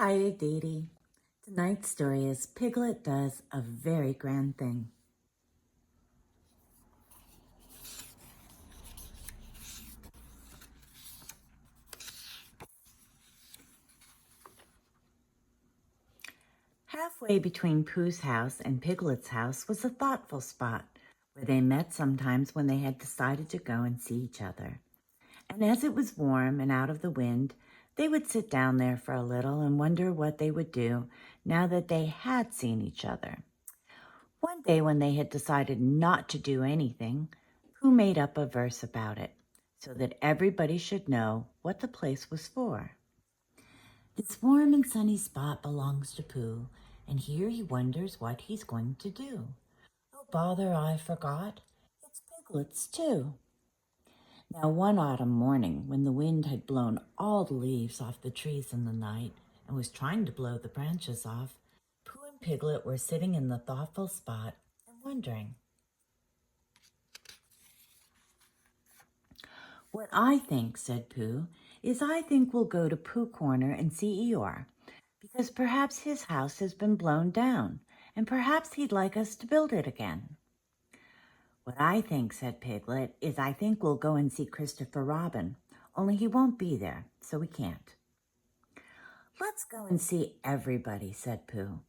Hi, Dee Dee. Tonight's story is Piglet Does a Very Grand Thing. Halfway between Pooh's house and Piglet's house was a thoughtful spot where they met sometimes when they had decided to go and see each other. And as it was warm and out of the wind, they would sit down there for a little and wonder what they would do now that they had seen each other. One day when they had decided not to do anything, Pooh made up a verse about it so that everybody should know what the place was for. This warm and sunny spot belongs to Pooh, and here he wonders what he's going to do. Oh, bother, I forgot. It's Piglet's too. Now, one autumn morning, when the wind had blown all the leaves off the trees in the night and was trying to blow the branches off, Pooh and Piglet were sitting in the thoughtful spot and wondering. What I think, said Pooh, is I think we'll go to Pooh Corner and see Eeyore, because perhaps his house has been blown down, and perhaps he'd like us to build it again. What I think, said Piglet, is I think we'll go and see Christopher Robin, only he won't be there, so we can't. Let's go and see everybody, said Pooh,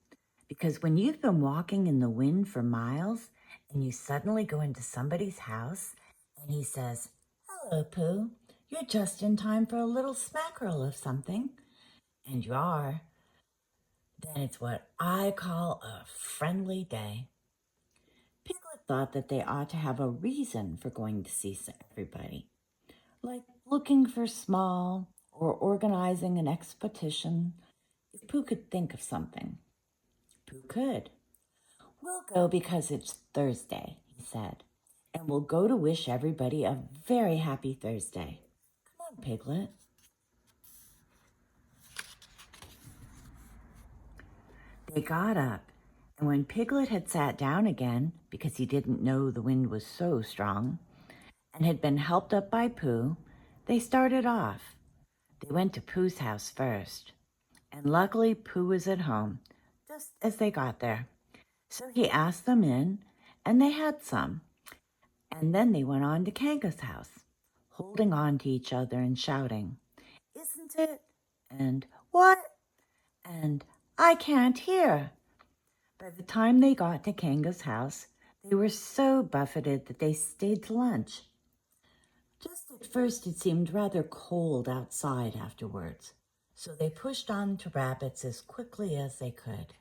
because when you've been walking in the wind for miles and you suddenly go into somebody's house and he says, "Hello, Pooh, you're just in time for a little smackerel of something," and you are, then it's what I call a friendly day. Piglet thought that they ought to have a reason for going to see everybody, like looking for small or organizing an expedition. If Pooh could think of something, Pooh could. We'll go because it's Thursday, he said, and we'll go to wish everybody a very happy Thursday. Come on, Piglet. They got up, and when Piglet had sat down again, because he didn't know the wind was so strong, and had been helped up by Pooh, they started off. They went to Pooh's house first, and luckily Pooh was at home just as they got there. So he asked them in, and they had some. And then they went on to Kanga's house, holding on to each other and shouting, "Isn't it?" and "What?" and "I can't hear." By the time they got to Kanga's house, they were so buffeted that they stayed to lunch. Just at first it seemed rather cold outside afterwards, so they pushed on to Rabbit's as quickly as they could.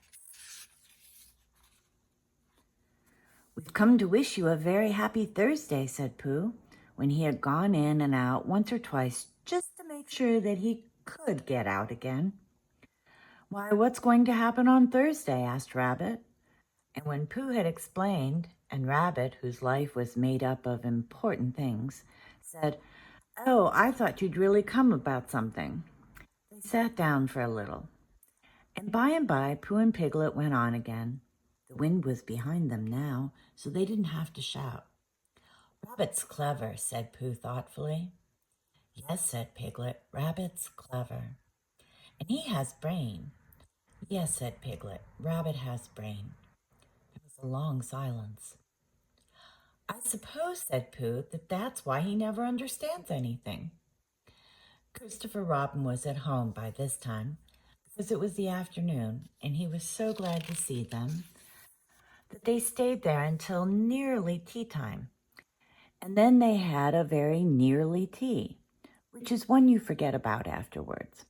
"We've come to wish you a very happy Thursday," said Pooh, when he had gone in and out once or twice just to make sure that he could get out again. "Why, what's going to happen on Thursday?" asked Rabbit. And when Pooh had explained, and Rabbit, whose life was made up of important things, said, "Oh, I thought you'd really come about something," they sat down for a little. And by, Pooh and Piglet went on again. The wind was behind them now, so they didn't have to shout. "Rabbit's clever," said Pooh thoughtfully. "Yes," said Piglet, "Rabbit's clever. And he has brain." "Yes," said Piglet, "Rabbit has brain." There was a long silence. "I suppose," said Pooh, "that that's why he never understands anything." Christopher Robin was at home by this time, because it was the afternoon, and he was so glad to see them that they stayed there until nearly tea time. And then they had a very nearly tea, which is one you forget about afterwards,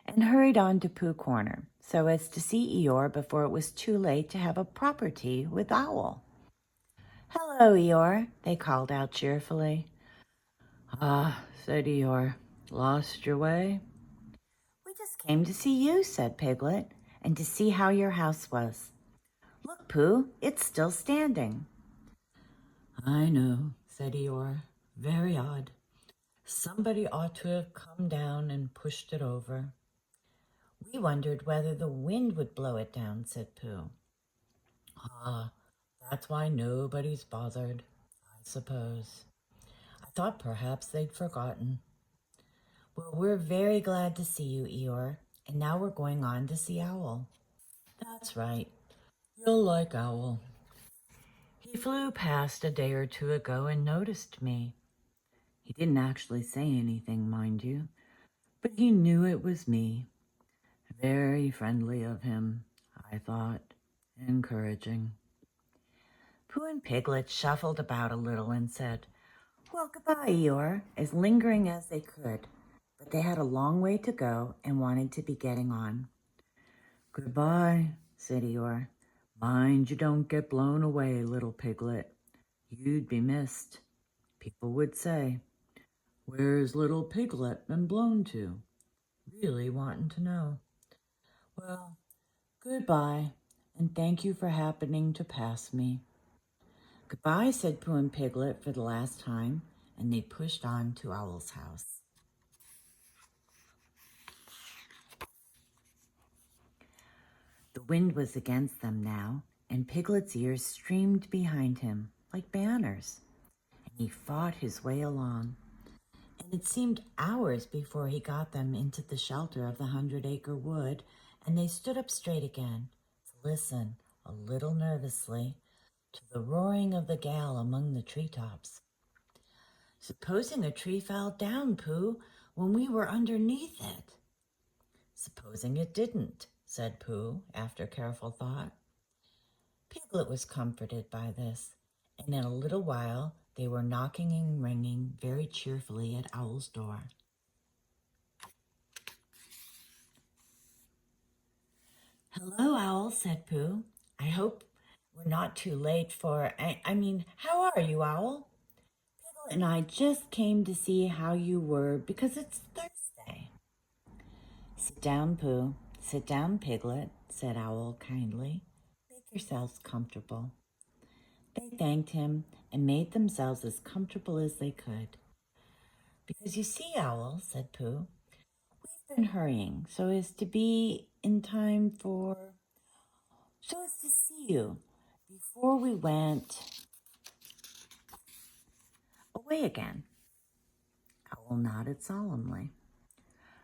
and hurried on to Pooh Corner so as to see Eeyore before it was too late to have a proper tea with Owl. "Hello, Eeyore," they called out cheerfully. "Ah," said Eeyore, "lost your way?" "We just came to see you," said Piglet, "and to see how your house was. Look, Pooh, it's still standing." "I know," said Eeyore. "Very odd. Somebody ought to have come down and pushed it over." "We wondered whether the wind would blow it down," said Pooh. "Ah, that's why nobody's bothered, I suppose. I thought perhaps they'd forgotten." "Well, we're very glad to see you, Eeyore, and now we're going on to see Owl. That's right. You'll like Owl. He flew past a day or two ago and noticed me. He didn't actually say anything, mind you, but he knew it was me. Very friendly of him, I thought. Encouraging. Pooh and Piglet shuffled about a little and said, "Well, goodbye, Eeyore," as lingering as they could, but they had a long way to go and wanted to be getting on. "Goodbye," said Eeyore. "Mind you don't get blown away, little Piglet. You'd be missed. People would say, 'Where's little Piglet been blown to?' Really wanting to know. Well, goodbye, and thank you for happening to pass me." "Goodbye," said Pooh and Piglet for the last time, and they pushed on to Owl's house. The wind was against them now, and Piglet's ears streamed behind him like banners, and he fought his way along. And it seemed hours before he got them into the shelter of the 100-acre wood, and they stood up straight again to listen, a little nervously, to the roaring of the gale among the treetops. "Supposing a tree fell down, Pooh, when we were underneath it?" "Supposing it didn't," said Pooh, after careful thought. Piglet was comforted by this, and in a little while they were knocking and ringing very cheerfully at Owl's door. "Hello, Owl," said Pooh. "I hope we're not too late for, how are you, Owl? Piglet and I just came to see how you were because it's Thursday." "Sit down, Pooh. Sit down, Piglet," said Owl kindly. "Make yourselves comfortable." They thanked him and made themselves as comfortable as they could. "Because you see, Owl," said Pooh, "we've been hurrying so as to be in time so as to see you before we went away again." Owl nodded solemnly.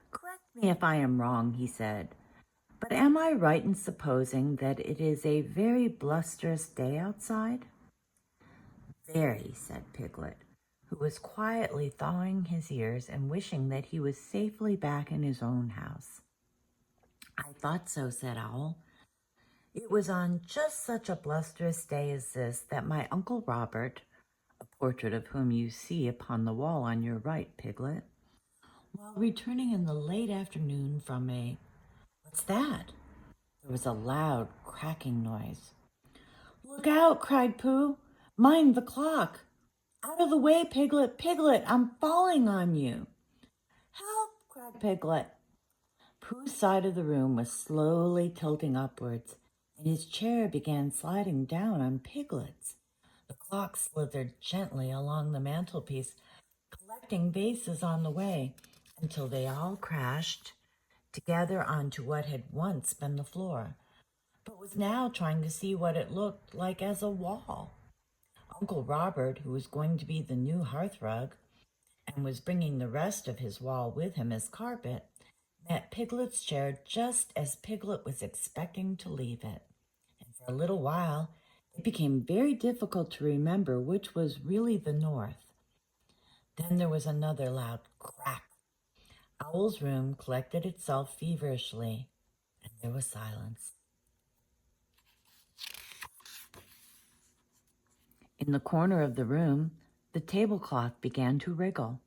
"Correct me if I am wrong," he said, "but am I right in supposing that it is a very blusterous day outside?" "Very," said Piglet, who was quietly thawing his ears and wishing that he was safely back in his own house. "I thought so," said Owl. "It was on just such a blusterous day as this that my Uncle Robert, a portrait of whom you see upon the wall on your right, Piglet, while returning in the late afternoon from a—" "What's that?" There was a loud cracking noise. "Look out!" cried Pooh. "Mind the clock! Out of the way, Piglet! Piglet, I'm falling on you!" "Help!" cried Piglet. Pooh's side of the room was slowly tilting upwards, and his chair began sliding down on Piglet's. The clock slithered gently along the mantelpiece, collecting vases on the way, until they all crashed together onto what had once been the floor, but was now trying to see what it looked like as a wall. Uncle Robert, who was going to be the new hearthrug, and was bringing the rest of his wall with him as carpet, met Piglet's chair just as Piglet was expecting to leave it. And for a little while, it became very difficult to remember which was really the north. Then there was another loud crack. Owl's room collected itself feverishly, and there was silence. In the corner of the room, the tablecloth began to wriggle.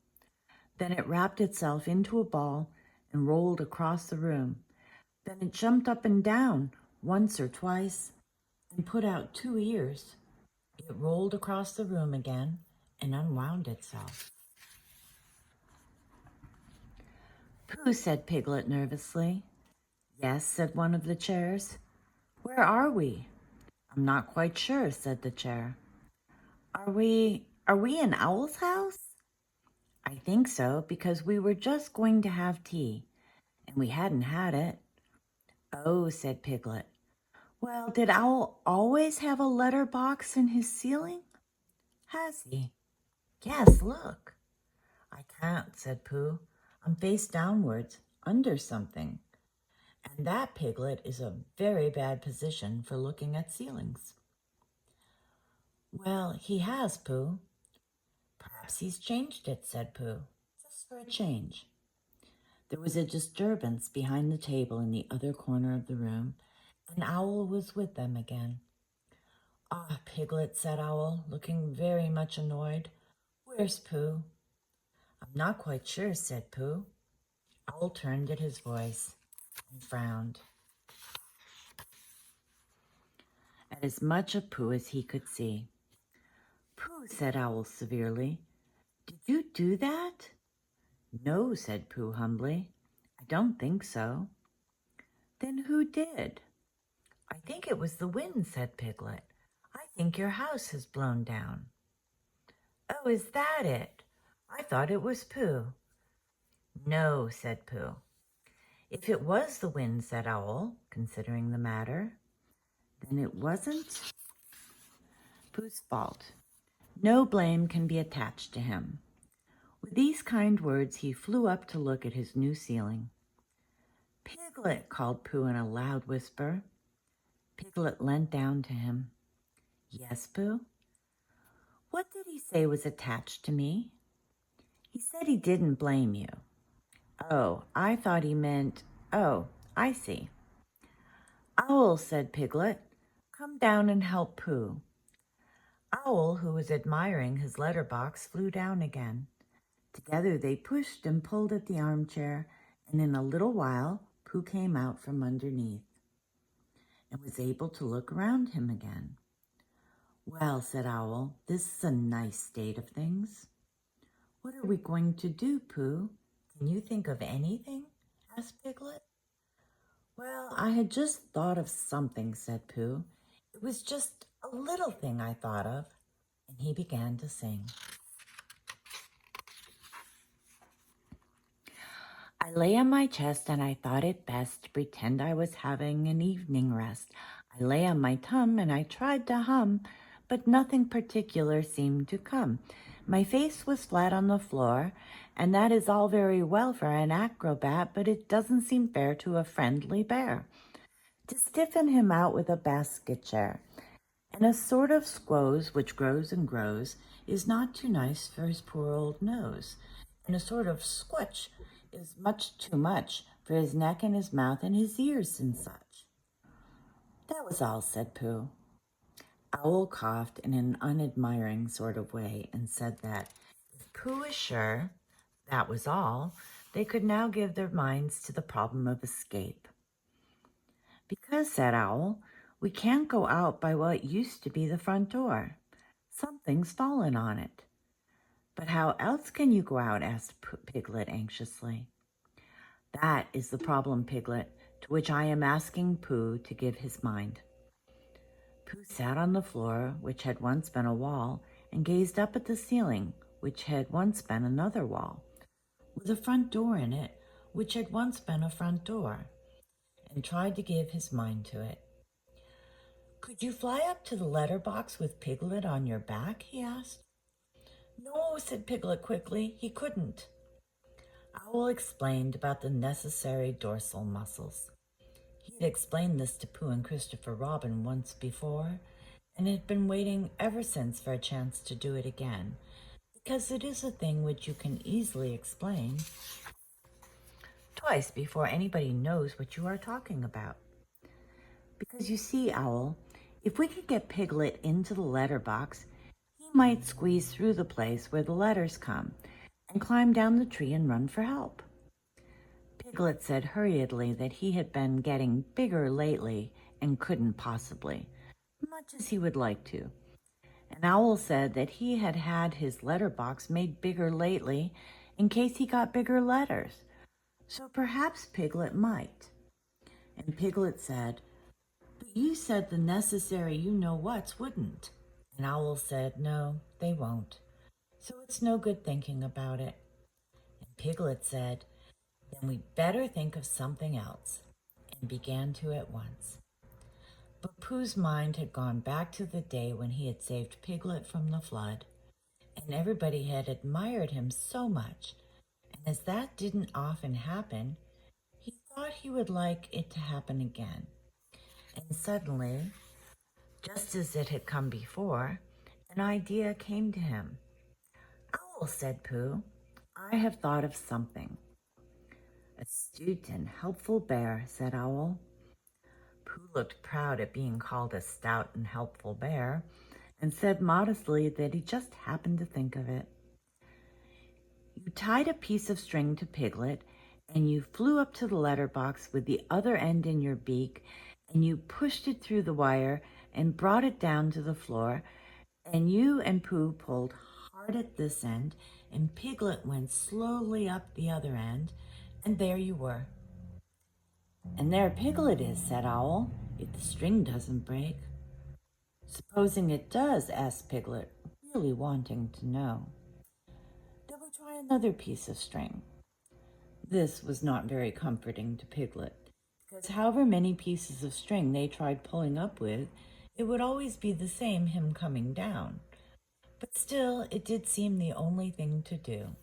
Then it wrapped itself into a ball and rolled across the room. Then it jumped up and down once or twice and put out 2 ears. It rolled across the room again and unwound itself. "Pooh," said Piglet nervously. "Yes," said one of the chairs. "Where are we?" "I'm not quite sure," said the chair. Are we in Owl's house?" "I think so, because we were just going to have tea, and we hadn't had it." "Oh," said Piglet. "Well, did Owl always have a letter box in his ceiling?" "Has he?" "Yes, look." "I can't," said Pooh. "I'm face downwards, under something." That, Piglet, is a very bad position for looking at ceilings. Well, he has, Pooh. Perhaps he's changed it, said Pooh, just for a change. There was a disturbance behind the table in the other corner of the room, and Owl was with them again. Ah, Piglet, said Owl, looking very much annoyed. Where's Pooh? I'm not quite sure, said Pooh. Owl turned at his voice and frowned at as much of Pooh as he could see. Pooh, said Owl severely, did you do that? No, said Pooh humbly. I don't think so. Then who did? I think it was the wind, said Piglet. I think your house has blown down. Oh, is that it? I thought it was Pooh. No, said Pooh. If it was the wind, said Owl, considering the matter, then it wasn't Pooh's fault. No blame can be attached to him. With these kind words, he flew up to look at his new ceiling. Piglet, called Pooh in a loud whisper. Piglet leant down to him. Yes, Pooh? What did he say was attached to me? He said he didn't blame you. Oh, I thought he meant, oh, I see. Owl, said Piglet, come down and help Pooh. Owl, who was admiring his letterbox, flew down again. Together they pushed and pulled at the armchair, and in a little while Pooh came out from underneath and was able to look around him again. Well, said Owl, this is a nice state of things. What are we going to do, Pooh? Can you think of anything? Asked Piglet. Well, I had just thought of something, said Pooh. It was just a little thing I thought of. And he began to sing. I lay on my chest and I thought it best to pretend I was having an evening rest. I lay on my tum and I tried to hum, but nothing particular seemed to come. My face was flat on the floor, and that is all very well for an acrobat, but it doesn't seem fair to a friendly bear. To stiffen him out with a basket chair, and a sort of squoze which grows and grows is not too nice for his poor old nose, and a sort of squutch is much too much for his neck and his mouth and his ears and such. That was all, said Pooh. Owl coughed in an unadmiring sort of way and said that if Pooh was sure that was all, they could now give their minds to the problem of escape. Because, said Owl, we can't go out by what used to be the front door. Something's fallen on it. But how else can you go out? Asked Piglet anxiously. That is the problem, Piglet, to which I am asking Pooh to give his mind. Pooh sat on the floor, which had once been a wall, and gazed up at the ceiling, which had once been another wall, with a front door in it, which had once been a front door, and tried to give his mind to it. Could you fly up to the letter box with Piglet on your back? He asked. No, said Piglet quickly, he couldn't. Owl explained about the necessary dorsal muscles. He had explained this to Pooh and Christopher Robin once before, and had been waiting ever since for a chance to do it again, because it is a thing which you can easily explain twice before anybody knows what you are talking about. Because you see, Owl, if we could get Piglet into the letter box, he might squeeze through the place where the letters come and climb down the tree and run for help. Piglet said hurriedly that he had been getting bigger lately and couldn't possibly, much as he would like to. And Owl said that he had had his letter box made bigger lately in case he got bigger letters. So perhaps Piglet might. And Piglet said, but you said the necessary you-know-whats wouldn't. And Owl said, no, they won't. So it's no good thinking about it. And Piglet said, then we'd better think of something else, and began to at once. But Pooh's mind had gone back to the day when he had saved Piglet from the flood, and everybody had admired him so much, and as that didn't often happen, he thought he would like it to happen again. And suddenly, just as it had come before, an idea came to him. Owl, said Pooh, I have thought of something. Astute and helpful bear, said Owl. Pooh looked proud at being called a stout and helpful bear, and said modestly that he just happened to think of it. You tied a piece of string to Piglet, and you flew up to the letter box with the other end in your beak, and you pushed it through the wire and brought it down to the floor, and you and Pooh pulled hard at this end, and Piglet went slowly up the other end, and there you were. And there Piglet is, said Owl, if the string doesn't break. Supposing it does, asked Piglet, really wanting to know. Then we try another piece of string. This was not very comforting to Piglet, because however many pieces of string they tried pulling up with, it would always be the same him coming down. But still, it did seem the only thing to do.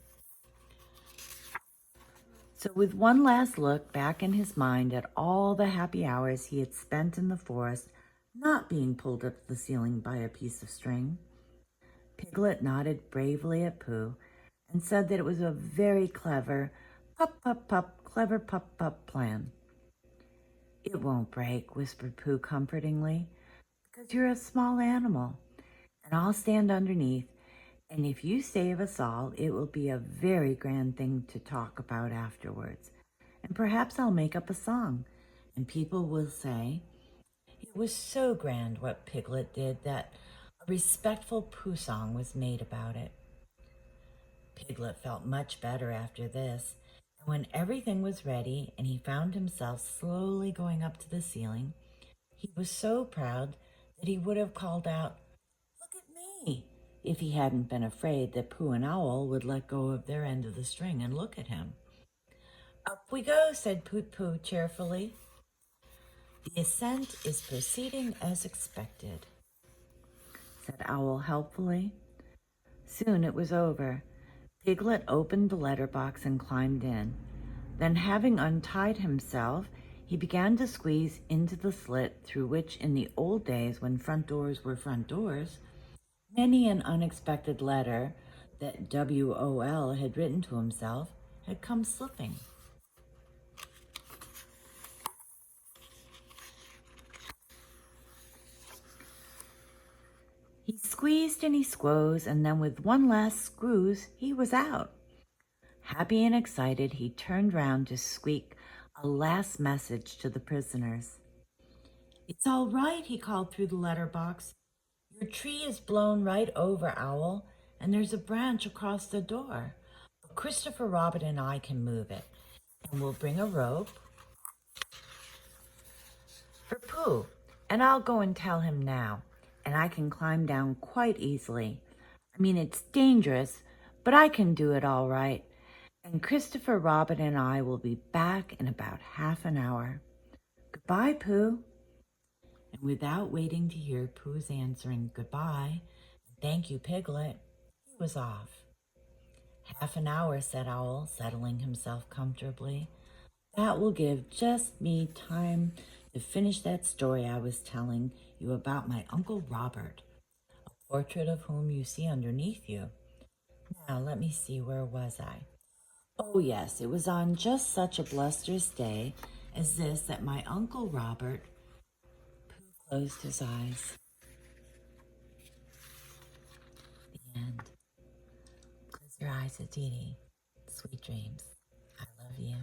So with one last look back in his mind at all the happy hours he had spent in the forest, not being pulled up the ceiling by a piece of string, Piglet nodded bravely at Pooh and said that it was a very clever, clever pup plan. It won't break, whispered Pooh comfortingly, because you're a small animal, and I'll stand underneath, and if you save us all, it will be a very grand thing to talk about afterwards. And perhaps I'll make up a song, and people will say, it was so grand what Piglet did that a respectful Pooh song was made about it. Piglet felt much better after this, and when everything was ready and he found himself slowly going up to the ceiling, he was so proud that he would have called out, Look at me, if he hadn't been afraid that Pooh and Owl would let go of their end of the string and look at him. Up we go, said Pooh cheerfully. The ascent is proceeding as expected, said Owl helpfully. Soon it was over. Piglet opened the letter box and climbed in. Then, having untied himself, he began to squeeze into the slit through which, in the old days when front doors were front doors, many an unexpected letter that W.O.L. had written to himself had come slipping. He squeezed and he squoze, and then with one last screws, he was out. Happy and excited, he turned round to squeak a last message to the prisoners. It's all right, he called through the letterbox. Your tree is blown right over, Owl, and there's a branch across the door. But Christopher Robin and I can move it, and we'll bring a rope for Pooh, and I'll go and tell him now, and I can climb down quite easily. I mean, it's dangerous, but I can do it all right. And Christopher Robin and I will be back in about half an hour. Goodbye, Pooh. And without waiting to hear Pooh's answering goodbye, and thank you, Piglet, he was off. Half an hour, said Owl, settling himself comfortably. That will give just me time to finish that story I was telling you about my Uncle Robert, a portrait of whom you see underneath you. Now, let me see, where was I? Oh, yes, it was on just such a blusterous day as this that my Uncle Robert closed his eyes. The end. Close your eyes, Aditi. Sweet dreams. I love you.